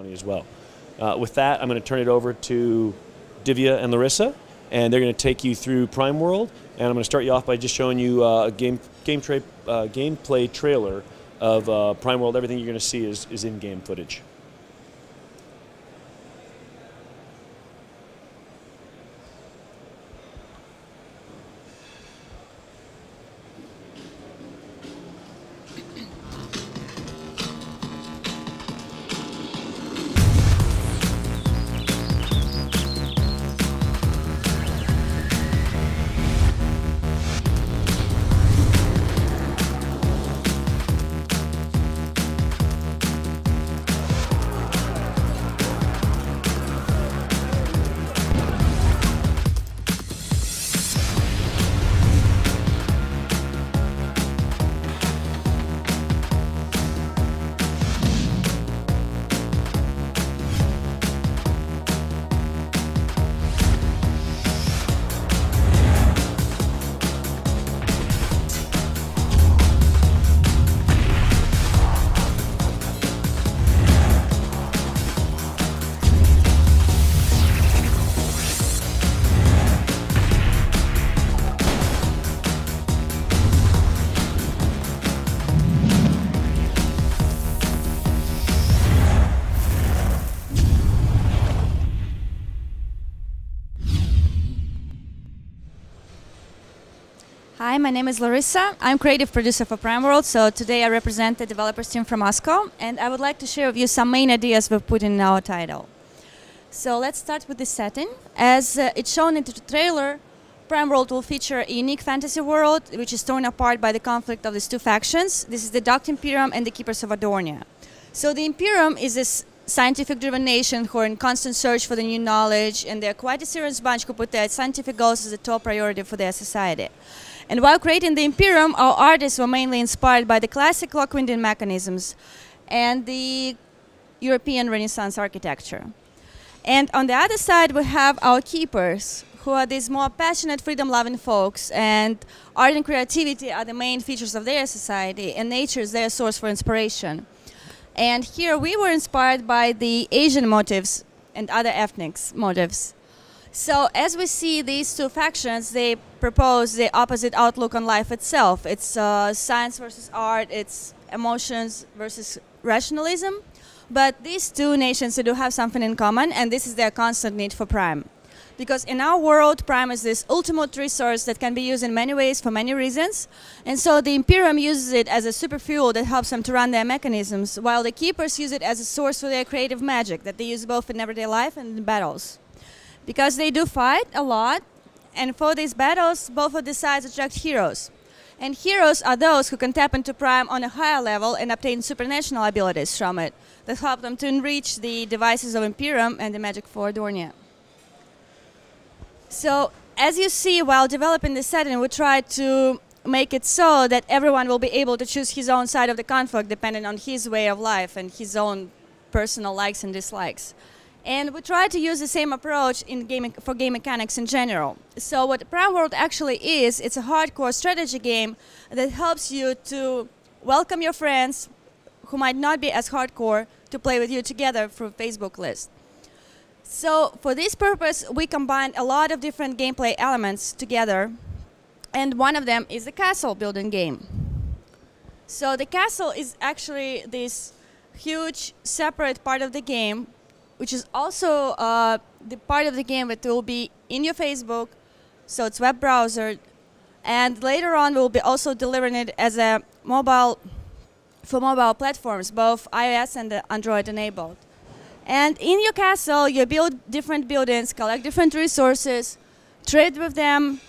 funny as well. With that, I'm going to turn it over to Divya and Larisa, and they're going to take you through Prime World. And I'm going to start you off by just showing you a gameplay trailer of Prime World. Everything you're going to see is in-game footage. Hi, my name is Larisa. I'm creative producer for Prime World, so today I represent the developers team from Moscow, and I would like to share with you some main ideas we've put in our title. So let's start with the setting. As it's shown in the trailer, Prime World will feature a unique fantasy world, which is torn apart by the conflict of these two factions. This is the Docked Imperium and the Keepers of Adornia. So the Imperium is this scientific-driven nation who are in constant search for the new knowledge, and they're quite a serious bunch who put their scientific goals as a top priority for their society. And while creating the Imperium, our artists were mainly inspired by the classic Lockwindian mechanisms and the European Renaissance architecture. And on the other side, we have our keepers, who are these more passionate, freedom-loving folks, and art and creativity are the main features of their society, and nature is their source for inspiration. And here we were inspired by the Asian motifs and other ethnic motifs. So as we see these two factions, they propose the opposite outlook on life itself. It's science versus art, it's emotions versus rationalism. But these two nations do have something in common, and this is their constant need for Prime. Because in our world, Prime is this ultimate resource that can be used in many ways for many reasons. And so the Imperium uses it as a super fuel that helps them to run their mechanisms, while the Keepers use it as a source for their creative magic that they use both in everyday life and in battles. Because they do fight a lot, and for these battles, both of the sides attract heroes. And heroes are those who can tap into Prime on a higher level and obtain supernatural abilities from it that help them to enrich the devices of Imperium and the magic for Adornia. So, as you see, while developing the setting, we tried to make it so that everyone will be able to choose his own side of the conflict depending on his way of life and his own personal likes and dislikes. And we try to use the same approach in for game mechanics in general. So what Prime World actually is, it's a hardcore strategy game that helps you to welcome your friends who might not be as hardcore to play with you together through Facebook list. So for this purpose, we combined a lot of different gameplay elements together, and one of them is the castle building game. So the castle is actually this huge separate part of the game, which is also the part of the game that will be in your Facebook, so it's web browser, and later on we'll be also delivering it as a mobile, for mobile platforms, both iOS and Android enabled. And in your castle, you build different buildings, collect different resources, trade with them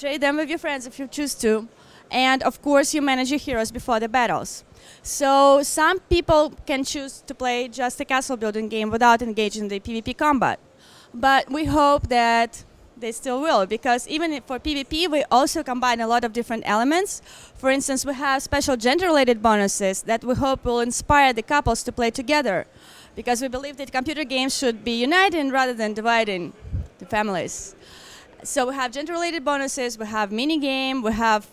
with your friends if you choose to, and of course you manage your heroes before the battles. So some people can choose to play just a castle building game without engaging in the PvP combat. But we hope that they still will, because even for PvP we also combine a lot of different elements. For instance, we have special gender-related bonuses that we hope will inspire the couples to play together, because we believe that computer games should be uniting rather than dividing the families. So we have gender-related bonuses, we have mini-game, we have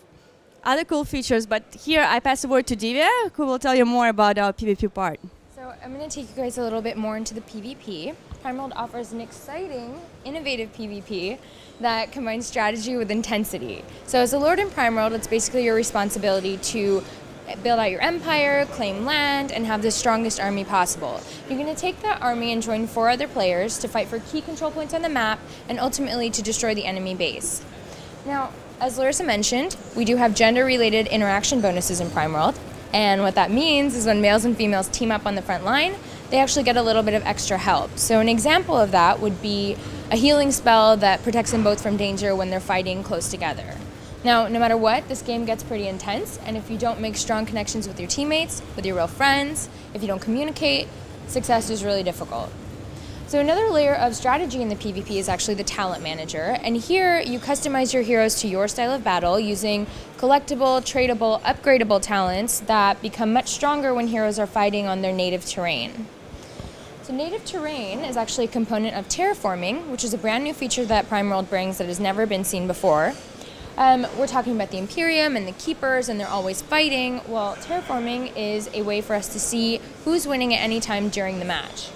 other cool features, but here I pass the word to Divya, who will tell you more about our PvP part. So So I'm going to take you guys a little bit more into the PvP. Primeworld offers an exciting, innovative PvP that combines strategy with intensity. So as a Lord in Primeworld, it's basically your responsibility to build out your empire, claim land, and have the strongest army possible. You're going to take that army and join 4 other players to fight for key control points on the map and ultimately to destroy the enemy base. Now, as Larisa mentioned, we do have gender-related interaction bonuses in Primeworld, and what that means is when males and females team up on the front line, they actually get a little bit of extra help. So an example of that would be a healing spell that protects them both from danger when they're fighting close together. Now, no matter what, this game gets pretty intense, and if you don't make strong connections with your teammates, with your real friends, if you don't communicate, success is really difficult. So another layer of strategy in the PvP is actually the talent manager, and here you customize your heroes to your style of battle using collectible, tradable, upgradable talents that become much stronger when heroes are fighting on their native terrain. So native terrain is actually a component of terraforming, which is a brand new feature that Primeworld brings that has never been seen before. We're talking about the Imperium and the Keepers, and they're always fighting. Well, terraforming is a way for us to see who's winning at any time during the match.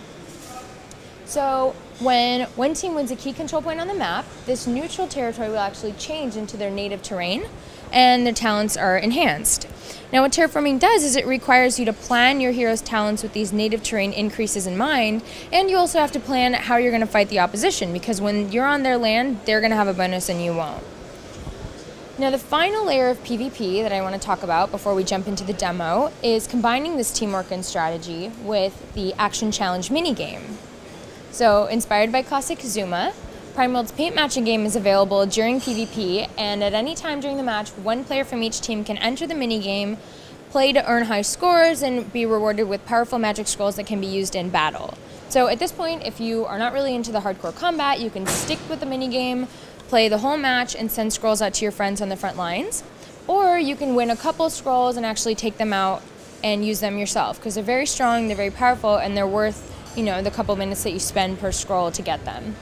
So when one team wins a key control point on the map, this neutral territory will actually change into their native terrain, and their talents are enhanced. Now what terraforming does is it requires you to plan your hero's talents with these native terrain increases in mind, and you also have to plan how you're going to fight the opposition, because when you're on their land, they're going to have a bonus and you won't. Now the final layer of PvP that I want to talk about before we jump into the demo is combining this teamwork and strategy with the Action Challenge minigame. So inspired by classic Zuma, Primeworld's paint matching game is available during PvP, and at any time during the match, one player from each team can enter the minigame, play to earn high scores, and be rewarded with powerful magic scrolls that can be used in battle. So at this point, if you are not really into the hardcore combat, you can stick with the minigame, play the whole match, and send scrolls out to your friends on the front lines. Or you can win a couple scrolls and actually take them out and use them yourself, because they're very strong, they're very powerful, and they're worth, you know, the couple minutes that you spend per scroll to get them.